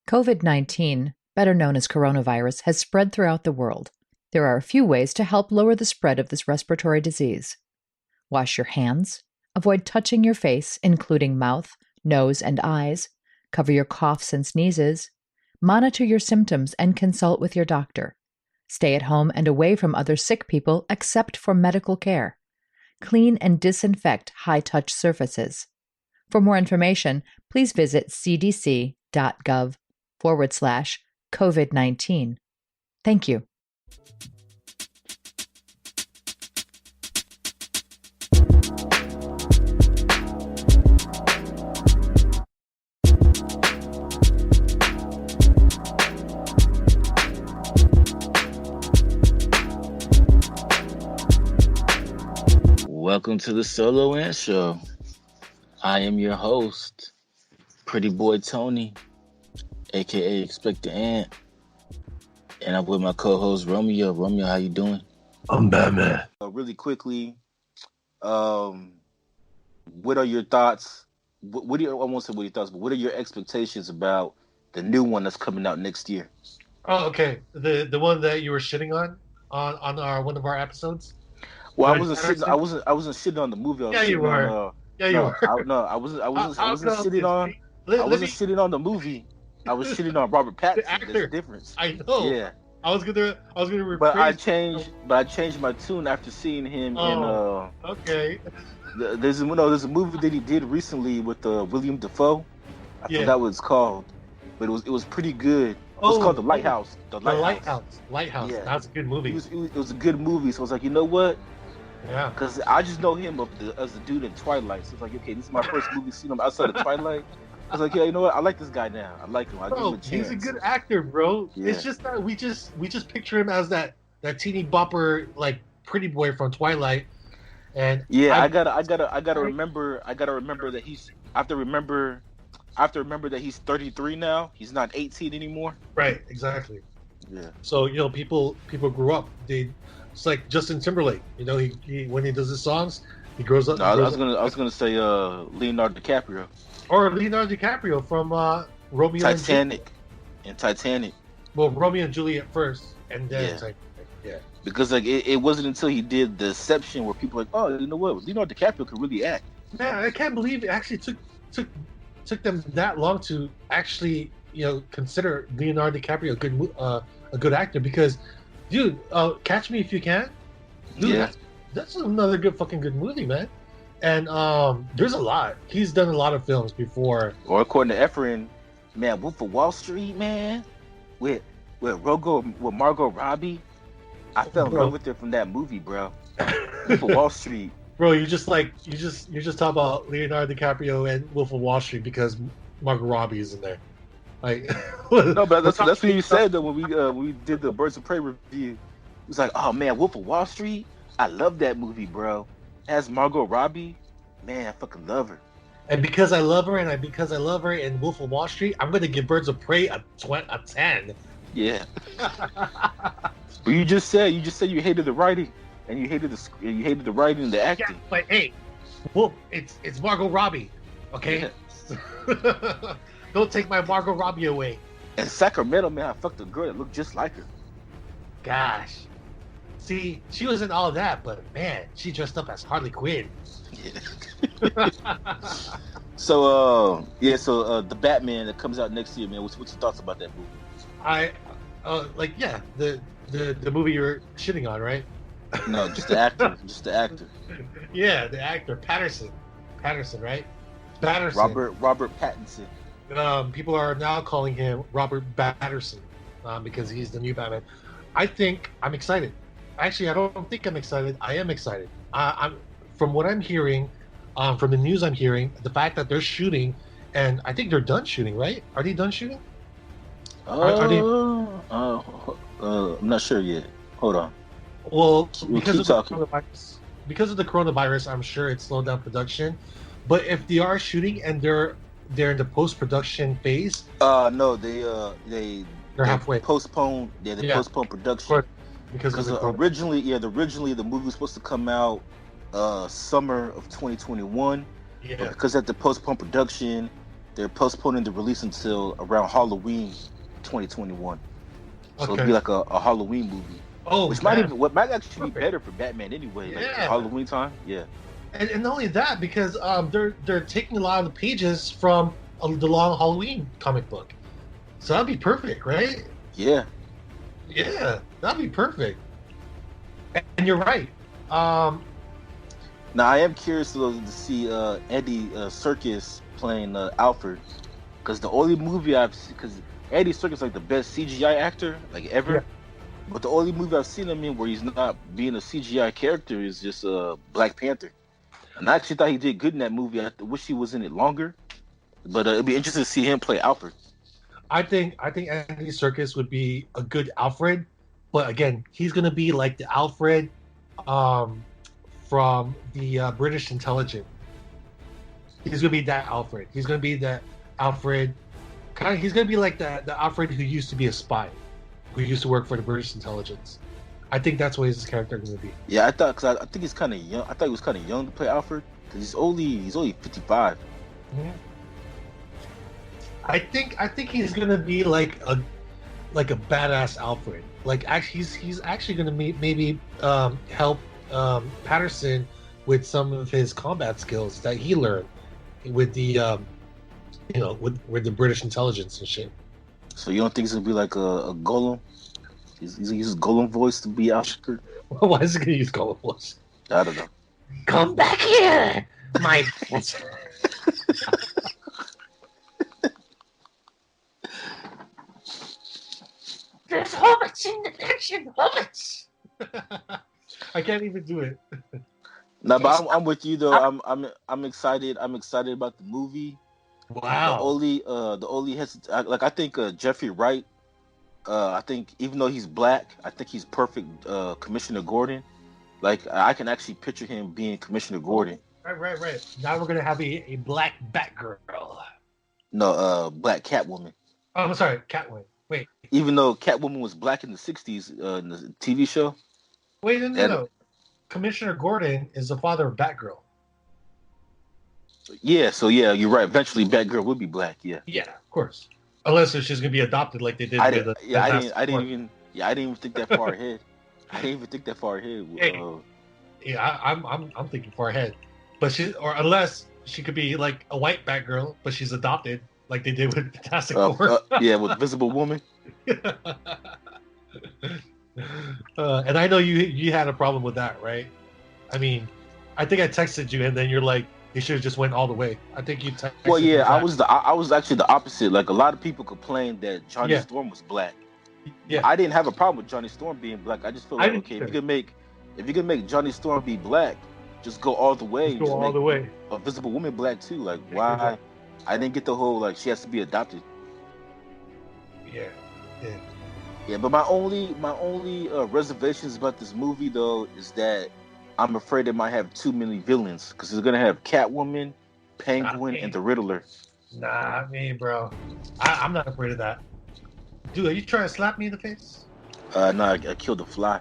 COVID-19, better known as coronavirus, has spread throughout the world. There are a few ways to help lower the spread of this respiratory disease. Wash your hands. Avoid touching your face, including mouth, nose, and eyes. Cover your coughs and sneezes. Monitor your symptoms and consult with your doctor. Stay at home and away from other sick people except for medical care. Clean and disinfect high-touch surfaces. For more information, please visit cdc.gov/COVID-19. Thank you. Welcome to the Solo Ant Show. I am your host, Pretty Boy Tony, aka Expect the Ant, and I'm with my co-host Romeo. Romeo, how you doing? I'm Batman. Really quickly, what are your thoughts? I won't say what are your thoughts, but what are your expectations about the new one that's coming out next year? Oh, okay. The one that you were shitting on our one of our episodes. Well, I wasn't shitting on the movie. You were. I wasn't shitting on. I wasn't shitting on the movie. I was shitting on Robert Pattinson. The actor. There's a difference. I know. Yeah. I was gonna. But I changed my tune after seeing him in. Okay. There's a movie that he did recently with William Dafoe. I forgot what it's called, but it was pretty good. It was called The Lighthouse. The Lighthouse. Yeah. That's a good movie. It was a good movie. So I was like, you know what? Yeah. Because I just know him as the dude in Twilight. So it's like, okay, this is my first movie seeing him outside of Twilight. I was like, yeah, you know what? I like this guy now. I like him. I give him a chance. He's a good actor, bro. Yeah. It's just that we just picture him as that teeny bopper, like pretty boy from Twilight. And yeah, I gotta remember that he's I have to remember that he's 33 now. He's not 18 anymore. Right, exactly. Yeah. So people grew up. It's like Justin Timberlake. He when he does his songs, he grows up. No, I was gonna say Leonardo DiCaprio. Or Leonardo DiCaprio from Romeo Titanic. And Titanic. Well, Romeo and Juliet first, and then Titanic. Yeah. Because like it wasn't until he did Deception where people were like, oh, you know what, Leonardo DiCaprio could really act. Man, I can't believe it actually took them that long to actually consider Leonardo DiCaprio a good actor, because dude, Catch Me If You Can, dude, that's another fucking good movie, man. And there's a lot. He's done a lot of films before. Or according to Efren, man, Wolf of Wall Street, man, with Margot Robbie, I fell in love with her from that movie, bro. Wolf of Wall Street. Bro, you just talk about Leonardo DiCaprio and Wolf of Wall Street because Margot Robbie is in there. Like, no, but that's what you said though when we did the Birds of Prey review. It was like, oh man, Wolf of Wall Street, I love that movie, bro. It has Margot Robbie, man, I fucking love her. And because I love her, in Wolf of Wall Street, I'm gonna give Birds of Prey a 10. Yeah. But you just said you hated the writing, and you hated the writing and the acting. Yeah, but hey, Wolf, it's Margot Robbie, okay? Yeah. Don't take my Margot Robbie away. And Sacramento, man, I fucked a girl that looked just like her. Gosh. See, she wasn't all that, but man, she dressed up as Harley Quinn. Yeah. So the Batman that comes out next year, man, what's your thoughts about that movie? The movie you're shitting on, right? No, just the actor. Yeah, the actor, Patterson, right? Patterson. Robert Pattinson. People are now calling him Robert Patterson because he's the new Batman. I'm excited. Actually, I don't think I'm excited. I am excited. I'm from what I'm hearing, from the news I'm hearing, the fact that they're shooting, and I think they're done shooting, right? Are they done shooting? Are they? I'm not sure yet. Hold on. Well, because of the coronavirus, I'm sure it slowed down production. But if they are shooting and they're in the post-production phase, no, they're halfway. Postponed. Yeah, they postponed production because originally the movie was supposed to come out summer of 2021. Yeah. But because at the postponed production, they're postponing the release until around Halloween 2021. So it'll Okay. be like a Halloween movie, Oh, which damn. might actually be Perfect. better for Batman anyway. Like Yeah. Halloween time. Yeah. And not only that, because they're taking a lot of the pages from the Long Halloween comic book, so that'd be perfect, right? Yeah. Yeah, that'd be perfect. And you're right. Um, Now I am curious to see Andy Serkis playing Alfred, because the only movie because Andy Serkis is like the best CGI actor like ever, Yeah. but the only movie I've seen him in where he's not being a CGI character is just Black Panther, and I actually thought he did good in that movie. I wish he was in it longer, but it'd be interesting to see him play Alfred. I think Andy Serkis would be a good Alfred, but again, he's gonna be like the Alfred um, from the British intelligence. He's gonna be that Alfred. He's gonna be that Alfred. He's gonna be like the Alfred who used to be a spy, who used to work for the British intelligence. I think that's what his character going to be. Yeah, I thought because I think he's kind of young. I thought he was kind of young to play Alfred because he's only 55. Mhm. I think he's going to be like a badass Alfred. Like actually, he's actually going to maybe help Patterson with some of his combat skills that he learned with the with the British intelligence and shit. So you don't think he's gonna be like a Golem? He's gonna use Golem voice to be Alfred? Why is he going to use Golem voice? I don't know. Come back here, my. There's hobbits in the mansion, hobbits. I can't even do it. No, but I'm with you though. I'm excited. I'm excited about the movie. Wow. The only I think Jeffrey Wright. I think even though he's black, I think he's perfect. Commissioner Gordon. Like I can actually picture him being Commissioner Gordon. Right. Now we're gonna have a black Batgirl. No, black Catwoman. Oh, I'm sorry, Catwoman. Wait, Even though Catwoman was black in the '60s in the TV show. no. Commissioner Gordon is the father of Batgirl. Yeah, so yeah, you're right. Eventually, Batgirl would be black. Yeah. Yeah, of course. Unless she's gonna be adopted like they did. I with didn't. I didn't even think that far ahead. I didn't even think that far ahead. Hey. Yeah, I'm thinking far ahead. But unless she could be like a white Batgirl, but she's adopted like they did with Fantastic Four. Yeah, with Visible Woman. And I know you had a problem with that, right? I mean, I think I texted you, and then you're like, "You should have just went all the way." I think you texted. Well, yeah, me I was actually the opposite. Like a lot of people complained that Johnny Storm was black. Yeah, I didn't have a problem with Johnny Storm being black. I just feel like okay, if you can make Johnny Storm be black, just go all the way. Just go all the way. A Visible Woman black too. Like why? I didn't get the whole like she has to be adopted. Yeah, but my only reservations about this movie though is that I'm afraid it might have too many villains because it's gonna have Catwoman, Penguin, and the Riddler. Nah, me, bro. I'm not afraid of that. Dude, are you trying to slap me in the face? No, I killed the fly.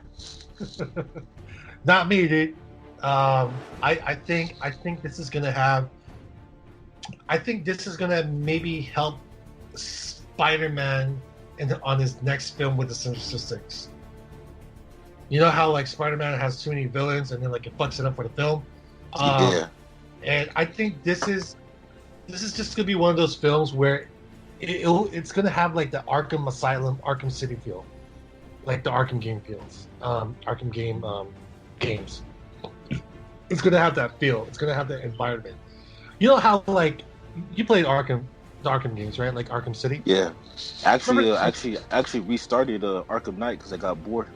Not me, dude. I think this is gonna have. I think this is gonna maybe help Spider-Man on his next film with the Sinister Six. You know how like Spider-Man has too many villains and then like it fucks it up for the film. Yeah. And I think this is just gonna be one of those films where it's gonna have like the Arkham Asylum, Arkham City feel, like the Arkham game feels, Arkham game games. It's gonna have that feel. It's gonna have that environment. You know how like you played the Arkham games, right? Like Arkham City. Yeah. Actually restarted Arkham Knight because I got bored,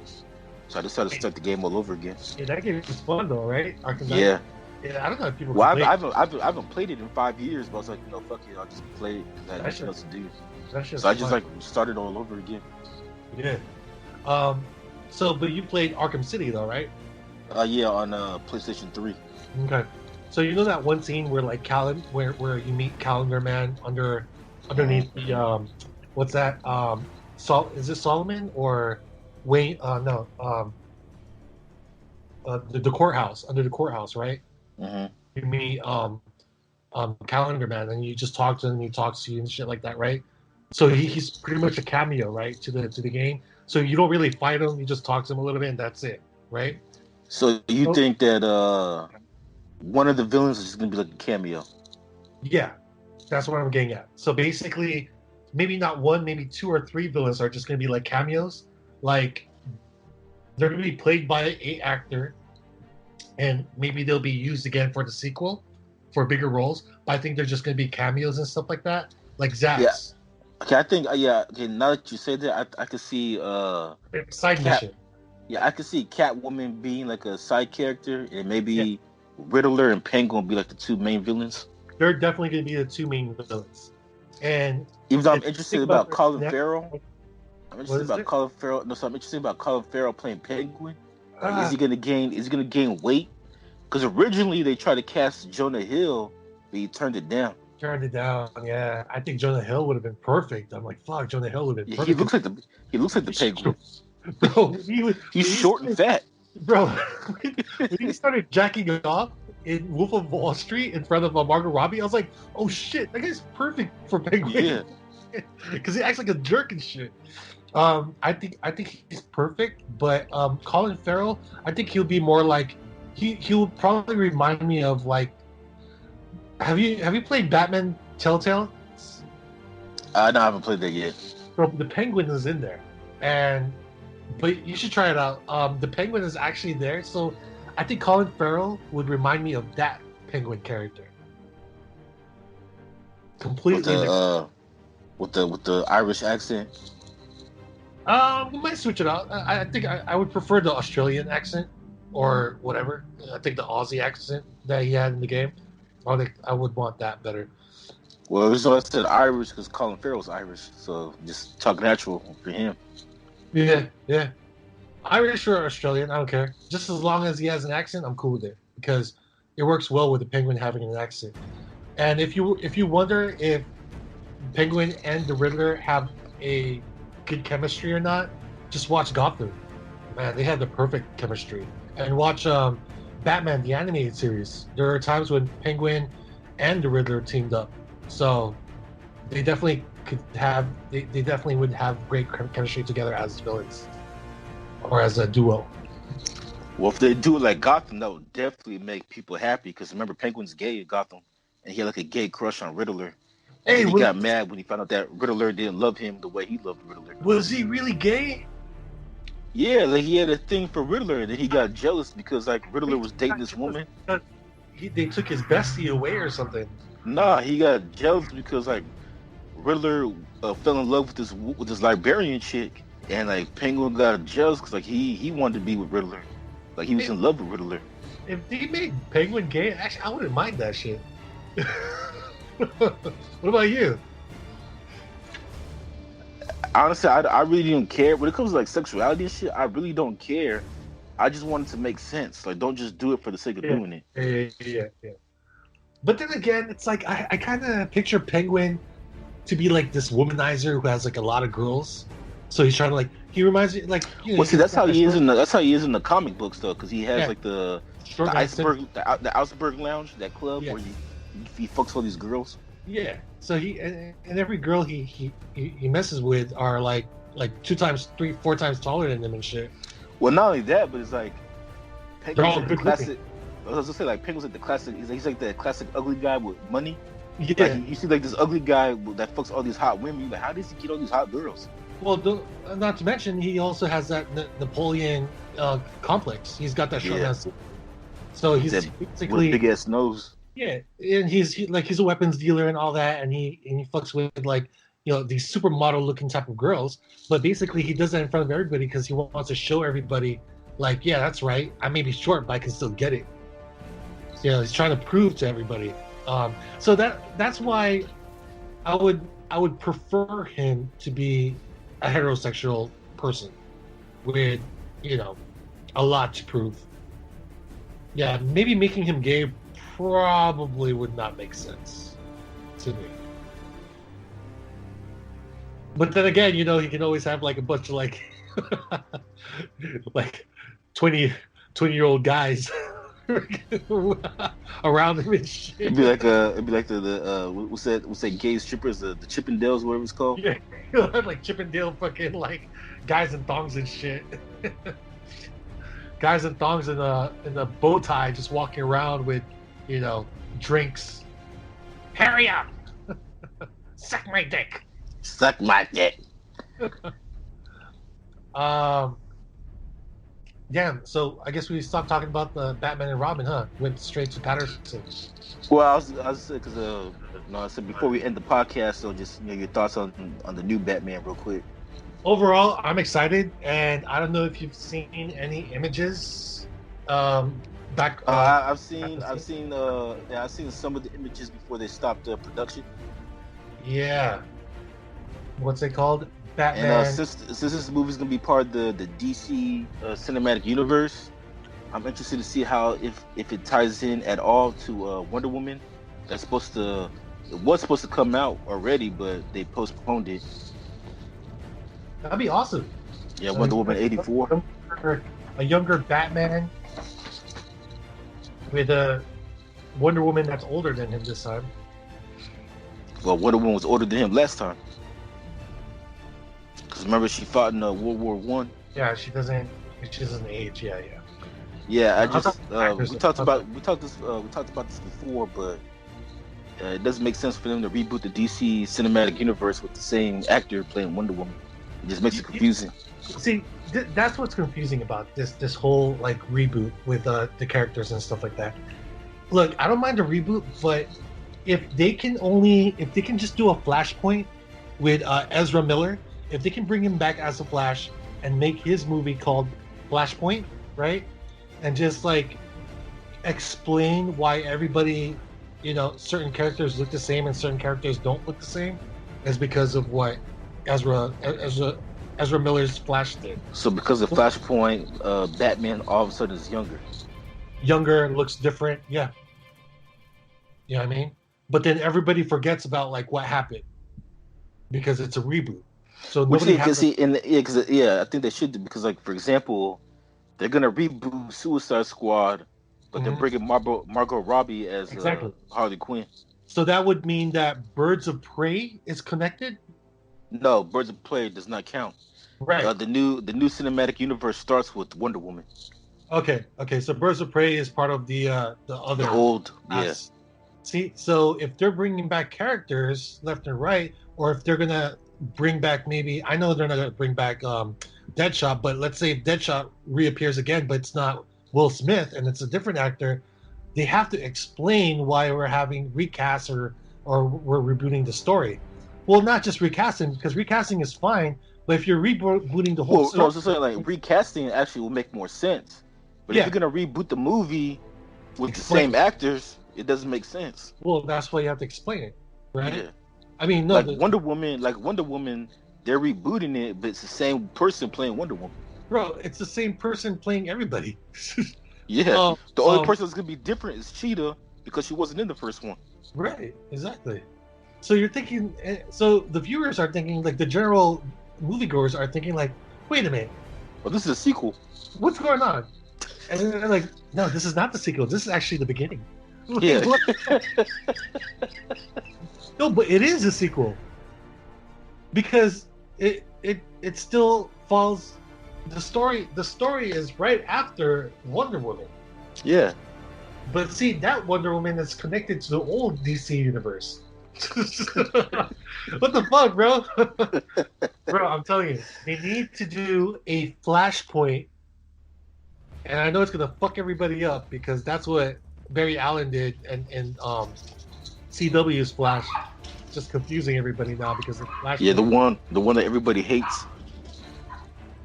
so I decided to start the game all over again. Yeah, that game is fun though, right? Arkham Knight. Yeah. Yeah, I don't know if people. Well, I haven't played it in 5 years, but I was like, fuck it, I'll just play it because I had nothing else to do. So I just like started all over again. Yeah. So, but you played Arkham City though, right? Yeah, on PlayStation 3. Okay. So you know that one scene where like where you meet Calendar Man underneath the what's that? Is it Solomon or Wayne? No. The courthouse, under the courthouse, right? Mm-hmm. You meet Calendar Man, and you just talk to him, and he talks to you and shit like that, right? So he's pretty much a cameo, right, to the game. So you don't really fight him; you just talk to him a little bit, and that's it, right? So you So, think that one of the villains is just gonna be like a cameo? yeah, that's what I'm getting at. So basically, maybe not one, maybe two or three villains are just going to be like cameos. Like they're going to be played by a actor, and maybe they'll be used again for the sequel for bigger roles. But I think they're just going to be cameos and stuff like that, like Yeah. Zax. Okay, I think yeah. Okay, now that you say that, I could see Side Cat. mission. Yeah, I could see Catwoman being like a side character, and Yeah, maybe Riddler and Penguin be like the two main villains. they're definitely going to be the two main villains. And Even though I'm if you interested think about their Colin next, Farrell, I'm what interested is about it? Colin Farrell. No, so I'm interested about Colin Farrell playing Penguin. Like, is Ah, he gonna gain? Is he gonna gain weight? Because originally they tried to cast Jonah Hill, but he turned it down. turned it down. Yeah, I think Jonah Hill would have been perfect. I'm like, fuck, Jonah Hill would have been Yeah, perfect. he looks like the Penguin. Bro, He's short and fat. bro, when he started jacking off in Wolf of Wall Street in front of Margot Robbie, I was like, oh shit, that guy's perfect for Penguin. Yeah. Because he acts like a jerk and shit. I think he's perfect, but Colin Farrell, I think he'll be more like he'll probably remind me of like have you played Batman Telltale? No, I haven't played that yet. So the Penguin is in there, and but you should try it out. The Penguin is actually there, so I think Colin Farrell would remind me of that Penguin character. With Completely the different. with the Irish accent. We might switch it out. I think I would prefer the Australian accent or whatever. I think the Aussie accent that he had in the game. I would want that better. Well, so I said Irish because Colin Farrell's Irish, so just talk natural for him. Yeah, yeah. Irish or Australian, I don't care. Just as long as he has an accent, I'm cool with it because it works well with the Penguin having an accent. And if you wonder if Penguin and the Riddler have a good chemistry or not, just watch Gotham. Man, they had the perfect chemistry. And watch Batman the animated series. There are times when Penguin and the Riddler teamed up, so they definitely they definitely would have great chemistry together as villains or as a duo. Well, if they do it like Gotham, that would definitely make people happy. Because remember, Penguin's gay in Gotham, and he had like a gay crush on Riddler. And Hey, then he got mad when he found out that Riddler didn't love him the way he loved Riddler. was he really gay? Yeah, like he had a thing for Riddler, and then he got jealous because like Riddler was dating this woman. They took his bestie away or something. Nah, he got jealous because like Riddler fell in love with this librarian chick, and like Penguin got jealous because like he wanted to be with Riddler, like he was in love with Riddler. If they made Penguin gay, actually, I wouldn't mind that shit. What about you? Honestly, I really don't care when it comes to like sexuality and shit. I really don't care. I just want it to make sense. Like, don't just do it for the sake of Yeah. doing it. Yeah. But then again, it's like I kind of picture Penguin to be like this womanizer who has like a lot of girls. So he's trying to like he reminds me like Well, see, that's how he is in the comic books though, because he has Yeah. like the short the iceberg lounge, that club Yeah. where he fucks all these girls. Yeah. So he and every girl he messes with are like 2 times, 3, 4 times taller than him and shit. Well, not only that, but it's like They're all Penguin's like the good classic. I was gonna say like Penguin's like the classic. He's like the classic ugly guy with money. Yeah. Like you see like this ugly guy that fucks all these hot women. You're like, how does he get all these hot girls? Well, not to mention he also has that Napoleon complex. He's got that short Yeah. ass. So he's That With basically big ass nose. yeah, and he's a weapons dealer and all that, and he fucks with like these supermodel looking type of girls. But basically, he does that in front of everybody because he wants to show everybody, like, yeah, that's right. I may be short, but I can still get it. He's trying to prove to everybody. So that's why I would prefer him to be a heterosexual person with a lot to prove. Yeah, maybe making him gay probably would not make sense to me. But then again, he can always have like a bunch of like like 20-year-old guys around him and shit. It'd be like the what's that gay strippers, the Chippendales, whatever it's called. Yeah, like Chippendale fucking like guys in thongs and shit. Guys in thongs in a bow tie, just walking around with, drinks. Hurry up! Suck my dick. Suck my dick. Yeah. So I guess we stopped talking about the Batman and Robin, huh? Went straight to Patterson. Well, I was because I said before we end the podcast, so just your thoughts on the new Batman real quick. Overall, I'm excited, and I don't know if you've seen any images. Back. I've seen some of the images before they stopped the production. Yeah. What's it called? Batman. And since this movie's gonna be part of the DC cinematic universe, I'm interested to see how if it ties in at all to Wonder Woman. It was supposed to come out already, but they postponed it. That'd be awesome. Yeah, Wonder Woman 84. A younger Batman with a Wonder Woman that's older than him this time. Well, Wonder Woman was older than him last time. Because remember, she fought in World War One. Yeah, she doesn't age. Yeah. Yeah, we talked about this before, but it doesn't make sense for them to reboot the DC cinematic universe with the same actor playing Wonder Woman. It just makes it confusing. See, that's what's confusing about this whole like reboot with the characters and stuff like that. Look, I don't mind a reboot, but if they can just do a Flashpoint with Ezra Miller, if they can bring him back as a Flash and make his movie called Flashpoint, right? And just like explain why everybody, certain characters look the same and certain characters don't look the same, is because of what Ezra Miller's Flash did. So because of Flashpoint, Batman all of a sudden is younger. Younger, looks different, yeah. You know what I mean? But then everybody forgets about like what happened because it's a reboot. So nobody I think they should do, because like for example, they're gonna reboot Suicide Squad, but they're bringing Margot Robbie as Harley Quinn. So that would mean that Birds of Prey is connected? No, Birds of Prey does not count. Right. The new cinematic universe starts with Wonder Woman. Okay. So Birds of Prey is part of the other old. Yes. Yeah. See, so if they're bringing back characters left and right, or if they're gonna bring back, maybe, I know they're not gonna bring back Deadshot, but let's say if Deadshot reappears again, but it's not Will Smith and it's a different actor, they have to explain why we're having recasts or we're rebooting the story. Well, not just recasting, because recasting is fine, but if you're rebooting the whole story... No, I was just saying, like, recasting actually will make more sense. But if you're going to reboot the movie with the same actors, it doesn't make sense. Well, that's why you have to explain it, right? Yeah. I mean, no... Wonder Woman, they're rebooting it, but it's the same person playing Wonder Woman. Bro, it's the same person playing everybody. Yeah. The only person that's going to be different is Cheetah, because she wasn't in the first one. Right, exactly. So you're thinking, so the viewers are thinking, like the general moviegoers are thinking, like, wait a minute. Well, this is a sequel. What's going on? And then they're like, no, this is not the sequel. This is actually the beginning. Yeah. No, but it is a sequel. Because it still falls, the story is right after Wonder Woman. Yeah. But see, that Wonder Woman is connected to the old DC universe. What the fuck, bro? Bro, I'm telling you, they need to do a Flashpoint, and I know it's gonna fuck everybody up because that's what Barry Allen did and CW's Flash. Just confusing everybody now because of Flashpoint. Yeah, the one that everybody hates.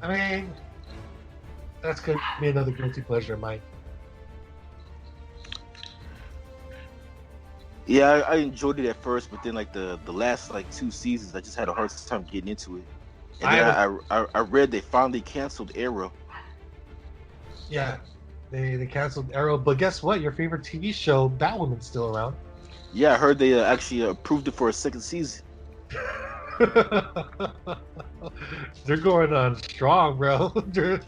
I mean, that's gonna be another guilty pleasure of mine. Yeah, I enjoyed it at first, but then like the last like 2 seasons, I just had a hard time getting into it. And then I read they finally canceled Arrow. Yeah, they canceled Arrow, but guess what? Your favorite TV show, Batwoman's still around. Yeah, I heard they actually approved it for a second season. They're going on strong, bro. They're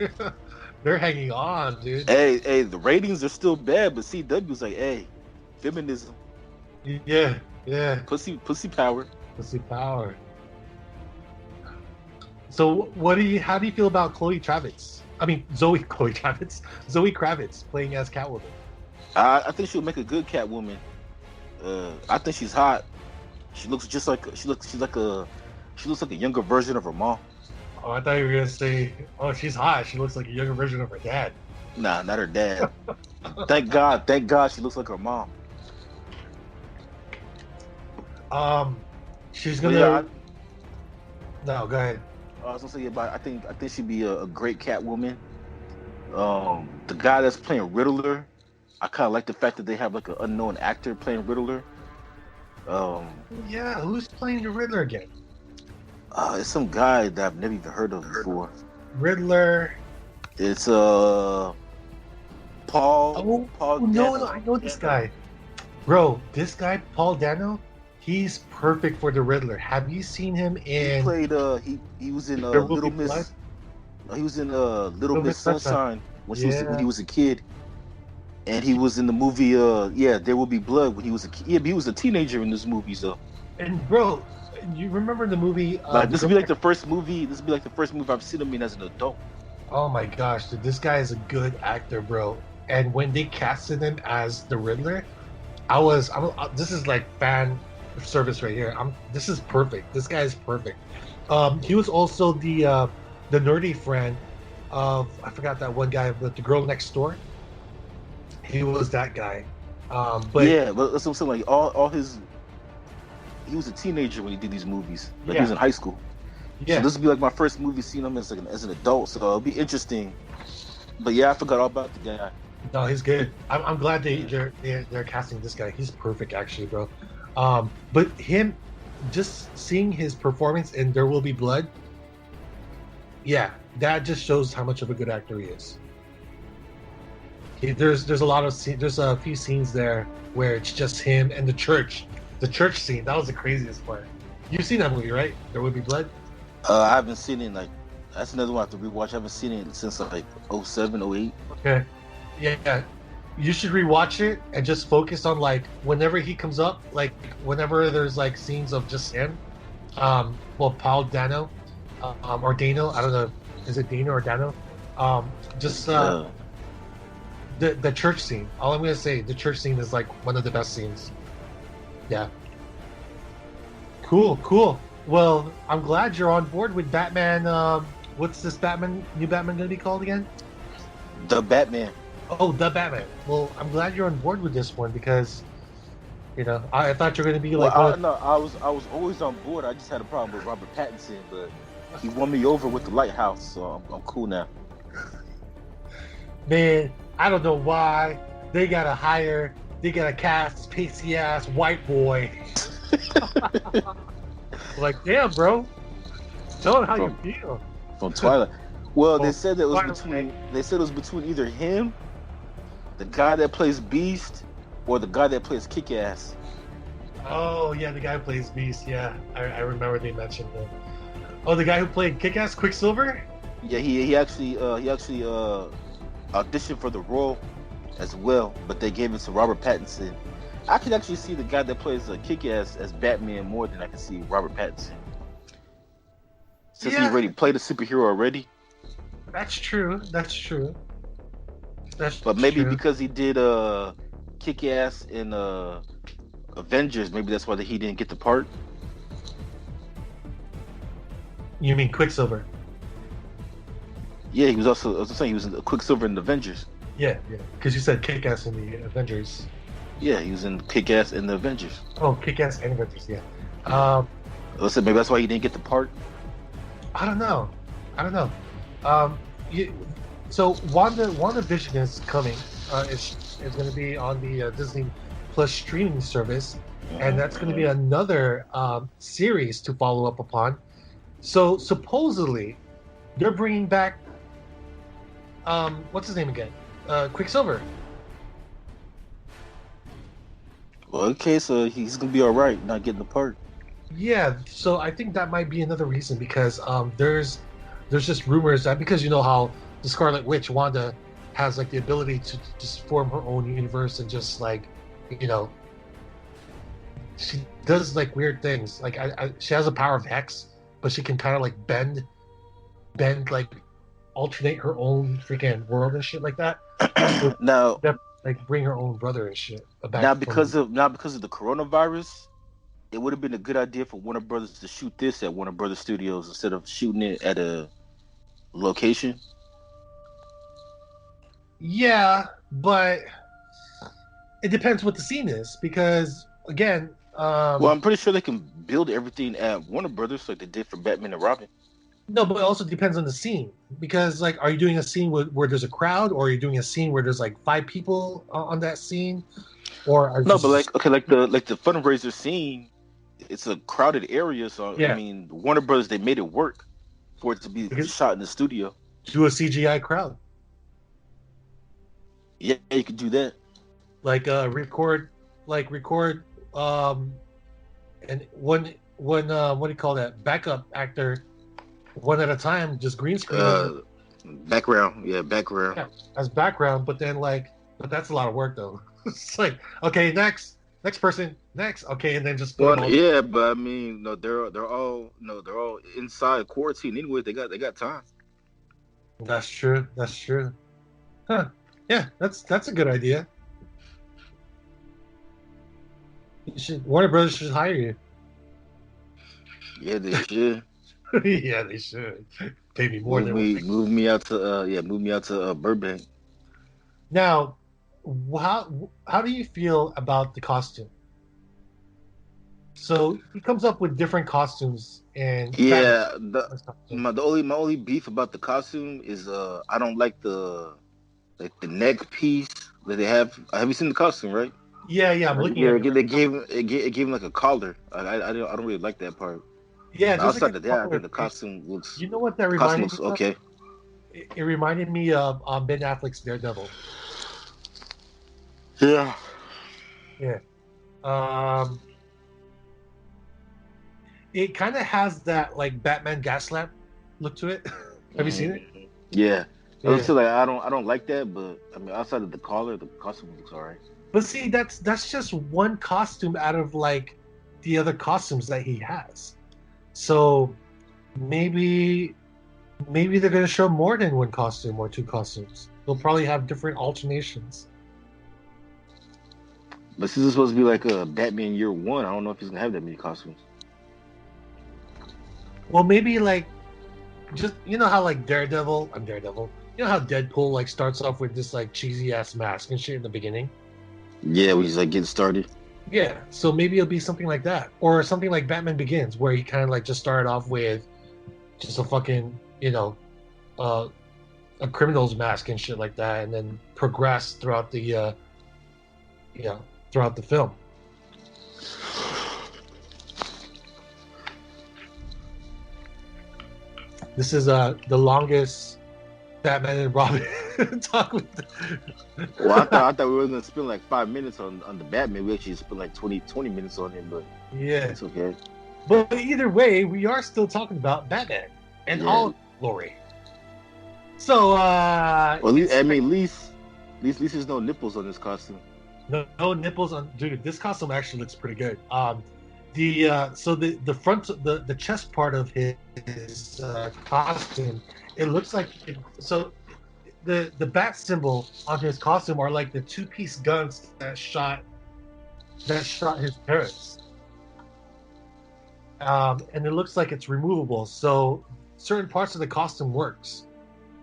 they're hanging on, dude. Hey, the ratings are still bad, but CW's like, hey, feminism, Yeah, yeah. pussy power. Pussy power. So, how do you feel about Chloe Kravitz? I mean, Zoe Kravitz playing as Catwoman. I think she'll make a good Catwoman. I think she's hot. She looks just like she looks like a younger version of her mom. Oh, I thought you were gonna say, oh, she's hot. She looks like a younger version of her dad. Nah, not her dad. Thank God she looks like her mom. She's But gonna. yeah, No, go ahead. I was gonna say, but I think she'd be a great Catwoman. The guy that's playing Riddler, I kind of like the fact that they have like an unknown actor playing Riddler. Yeah, who's playing the Riddler again? It's some guy that I've never even heard of before. Riddler. It's Paul. Oh, Paul no, Dano. I know this guy. Bro, this guy, Paul Dano, he's perfect for the Riddler. Have you seen him He in played. He was in There Will Little Be Miss. Blood? He was in Little Miss Sunshine when Yeah. he was a kid, and he was in the movie. There Will Be Blood when he was a kid. Yeah, but he was a teenager in this movie. So, And bro, you remember the movie? this would be like the first movie. This would be like the first movie I've seen him in as an adult. Oh my gosh, dude, this guy is a good actor, bro. And when they casted him as the Riddler, this is like fan service right here. This is perfect. This guy is perfect. He was also the nerdy friend of, I forgot that one guy, but the girl next door. He was that guy. But yeah, but that's what I'm saying. Like all his, he was a teenager when he did these movies. Like he was in high school. yeah, So this would be like my first movie seeing him as an adult. So it'll be interesting. But yeah, I forgot all about the guy. no, he's good. I'm glad they're casting this guy. He's perfect, actually, bro. But him, just seeing his performance in There Will Be Blood, yeah, that just shows how much of a good actor he is. There's a few scenes there where it's just him and the church scene. That was the craziest part. You've seen that movie, right? There Will Be Blood. I haven't seen it that's another one I have to rewatch. I haven't seen it since like 07, 08. Okay. Yeah. You should rewatch it and just focus on like whenever he comes up, like whenever there's like scenes of just him. Paul Dano, or Dano. I don't know. Is it Dano or Dano? The church scene. All I'm gonna say, the church scene is like one of the best scenes. Yeah. Cool. Well, I'm glad you're on board with Batman. What's this new Batman gonna be called again? The Batman. Oh, the Batman. Well, I'm glad you're on board with this one because, I thought you were gonna be like. I was always on board. I just had a problem with Robert Pattinson, but he won me over with The Lighthouse, so I'm cool now. Man, I don't know why they gotta cast pacey ass white boy. Like, damn, bro. Tell them how you feel. From Twilight. Well, they Oh, said that it was Twilight. between either him, the guy that plays Beast, or the guy that plays Kick-Ass. Oh yeah, the guy who plays Beast. Yeah, I remember they mentioned him. Oh, the guy who played Kick-Ass Quicksilver. Yeah, he actually auditioned for the role as well, but they gave it to Robert Pattinson. I could actually see the guy that plays Kick-Ass as Batman more than I can see Robert Pattinson. Since he already played a superhero already. That's true. But maybe true. because he did Kick-Ass in Avengers, maybe that's why he didn't get the part. You mean Quicksilver? Yeah, he was also. I was saying he was in Quicksilver in Avengers. Yeah. Because you said Kick-Ass in the Avengers. Yeah, he was in Kick-Ass in the Avengers. Oh, Kick-Ass and Avengers. Yeah. I said maybe that's why he didn't get the part. I don't know. So WandaVision is coming. It's going to be on the Disney Plus streaming service, and that's going to be another series to follow up upon. So supposedly, they're bringing back what's his name again? Quicksilver. Well, okay, so he's gonna be all right, not getting the part. Yeah, so I think that might be another reason because there's just rumors that because you know how the Scarlet Witch, Wanda, has like the ability to just form her own universe and just like, you know, she does like weird things. Like she has a power of hex, but she can kind of like bend like alternate her own freaking world and shit like that. So Now, like bring her own brother and shit back now from. because of the coronavirus, it would have been a good idea for Warner Brothers to shoot this at Warner Brothers Studios instead of shooting it at a location. Yeah, but it depends what the scene is because again, Well, I'm pretty sure they can build everything at Warner Brothers like they did for Batman and Robin. no, but it also depends on the scene because like, are you doing a scene where there's a crowd, or are you doing a scene where there's like 5 people on that scene, or are you No, just but like the fundraiser scene, it's a crowded area, so I yeah, mean Warner Brothers they made it work for it to be because shot in the studio. do a CGI crowd Yeah, you could do that. like record and one what do you call that, backup actor one at a time, just green screen Background, yeah, as background, but then like, but that's a lot of work though. It's like, okay, next person, next, okay, and then just put them Well, all. yeah, but I mean, no, they're all they're all inside quarantine anyway. They got time. That's true. That's true. Huh. Yeah, that's a good idea. Warner Brothers should hire you. Yeah, they should Yeah, they should pay me more than move me out to Burbank. now. How do you feel about the costume? So he comes up with different costumes and Yeah, my only beef about the costume is I don't like the neck piece that they have. Have you seen the costume, right? yeah, I'm looking Yeah, at it. they gave him it gave him like a collar. I don't really like that part. Yeah, But just like outside a of that, I couple think of the things. costume looks You know what that reminded me of? okay. It reminded me of Ben Affleck's Daredevil. Yeah. Yeah. Um, it kind of has that like Batman Gaslamp look to it. Have you seen it? Yeah. I Yeah. was like I don't like that, but I mean outside of the collar, the costume looks alright. But see, that's just one costume out of like the other costumes that he has. So maybe they're gonna show more than one costume or two costumes. They'll probably have different alternations. But since it's supposed to be like a Batman Year One, I don't know if he's gonna have that many costumes. Well, maybe like just, you know how like Daredevil. You know how Deadpool like starts off with this like cheesy ass mask and shit in the beginning. Yeah, when he's like getting started. Yeah, so maybe it'll be something like that, or something like Batman Begins, where he kind of like just started off with just a fucking, a criminal's mask and shit like that, and then progressed throughout the throughout the film. This is the longest Batman and Robin talk with. Well, I thought we were gonna spend like 5 minutes on the Batman. We actually spent like 20 minutes on him, but Yeah, it's okay. but either way, we are still talking about Batman and Yeah. all glory. So, Well, at least there's no nipples on this costume. no nipples on, dude. This costume actually looks pretty good. The front, the chest part of his costume, it looks like the bat symbol on his costume are like the 2-piece guns that shot his parents. And it looks like it's removable, so certain parts of the costume works,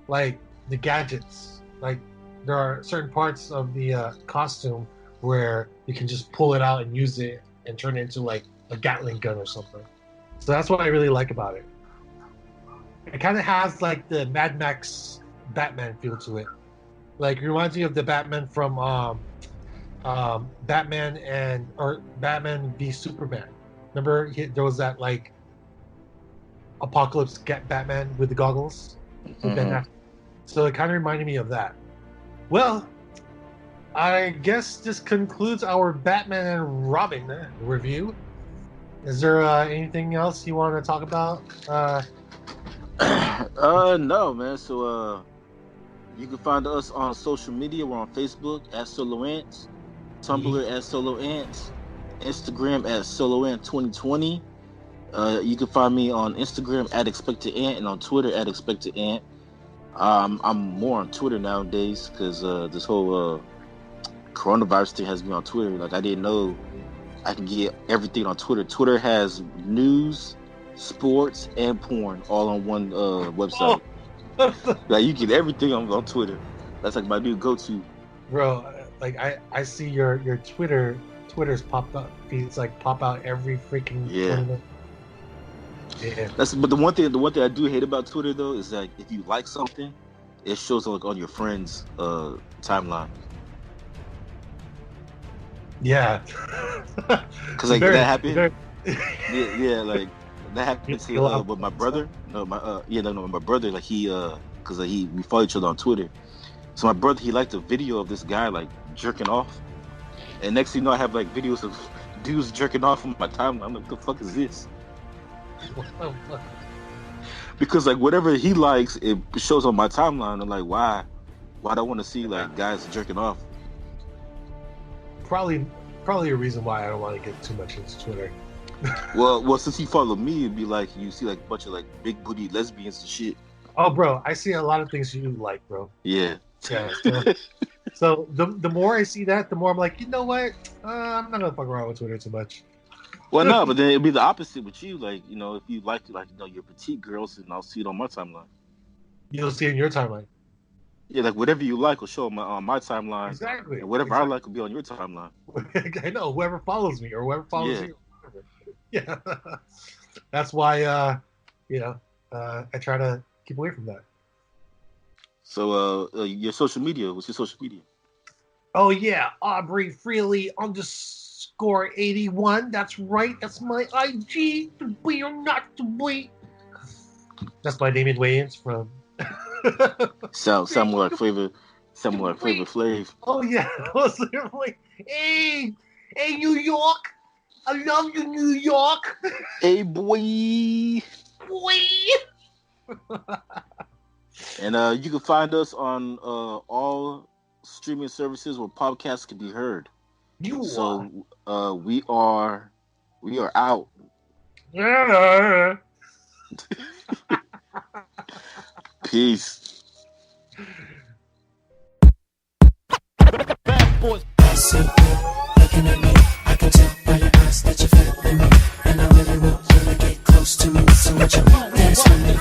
like the gadgets. Like there are certain parts of the costume where you can just pull it out and use it and turn it into like a Gatling gun or something. So that's what I really like about it. It kind of has like the Mad Max Batman feel to it. Like it reminds me of the Batman from Batman v Superman. Remember there was that like Apocalypse Batman with the goggles. With Ben Affleck. So it kind of reminded me of that. Well, I guess this concludes our Batman and Robin review. Is there anything else you want to talk about? No, man. So You can find us on social media. We're on Facebook at Solo Ants, Tumblr at Solo Ants, Instagram at Solo Ant 2020. You can find me on Instagram at Expected Ant and on Twitter at Expected Ant. I'm more on Twitter nowadays because this whole coronavirus thing has me on Twitter. Like, I didn't know I can get everything on Twitter. Twitter has news, sports, and porn all on one website. Like, you get everything on Twitter. That's like my new go-to. Bro, like I see your Twitter's popped up feeds like pop out every freaking 20 minutes. Yeah. But the one thing I do hate about Twitter though is that if you like something, it shows like on your friends' timeline. Yeah. Because like that happened. Yeah, like that happened to with my brother. No, my brother. Like because we follow each other on Twitter. So my brother, he liked a video of this guy like jerking off, and next thing you know, I have like videos of dudes jerking off on my timeline. I'm like, what the fuck is this? Because like whatever he likes, it shows on my timeline. I'm like, why do I want to see like guys jerking off? Probably a reason why I don't want to get too much into Twitter. well, since you follow me, it'd be like you see like a bunch of like big booty lesbians and shit. Oh, bro, I see a lot of things you like, bro. Yeah. So the more I see that, the more I'm like, you know what? I'm not gonna fuck around with Twitter too much. Well, no, but then it'd be the opposite with you. Like, you know, if you like your petite girls, and I'll see it on my timeline. You'll see it in your timeline. Yeah, like whatever you like will show on my timeline. Exactly. And whatever I like will be on your timeline. I know, whoever follows me or whoever follows you. Yeah. That's why I try to keep away from that. So your social media, what's your social media? Oh yeah, Aubrey Freely _81. That's right. That's my IG. To be or not to be. That's my Damien Wayans from. Sound more like Flavor Flav. Oh yeah, like, hey, New York, I love you, New York. Hey boy. And you can find us on all streaming services where podcasts can be heard. We are out. Peace. Bad boys. So good, looking at me. I can tell by your eyes that you're feeling me, and I really want you to get close to me. So would you dance with me?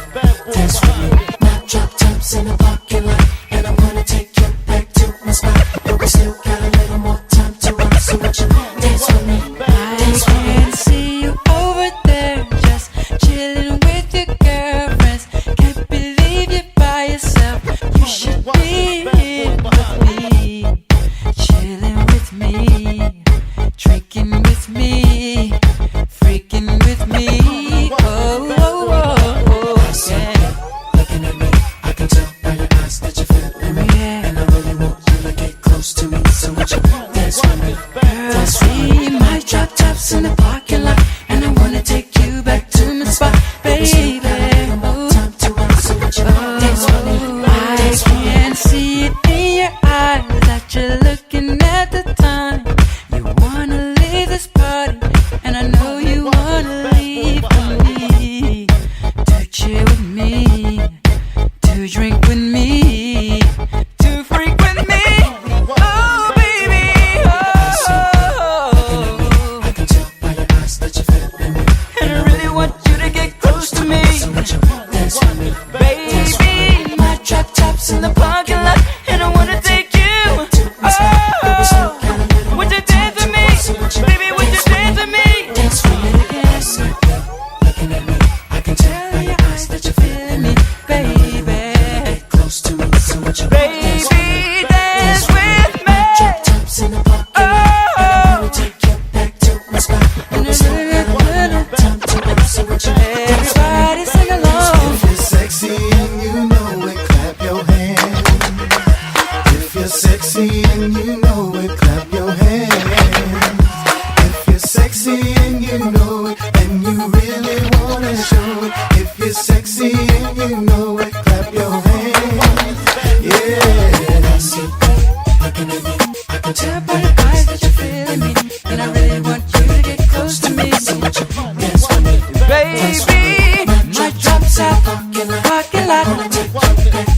Dance with me. Now drop tops in the parking lot, and I'm gonna take you back to my spot. But we still got a little more time to rock. So would you dance with me? Dance with me. I can see you over there, just chilling with your girlfriends. Can't believe you're by yourself. spot.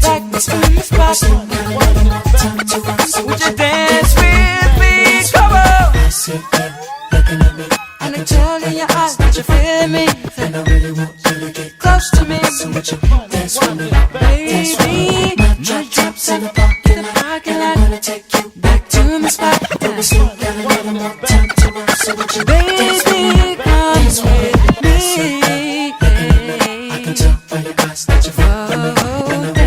Like this on the spot. Would you dance with me? Come on. I see you looking at me. I can tell in your eyes that you're feeling me. And I really want you to get close to me. So would you dance with me? Baby, my drops in the parking lot. I'm gonna take you back to my spot. But we still got a little more time to work. So would you dance with me? Dance with me. I can tell by your eyes that you're feeling me.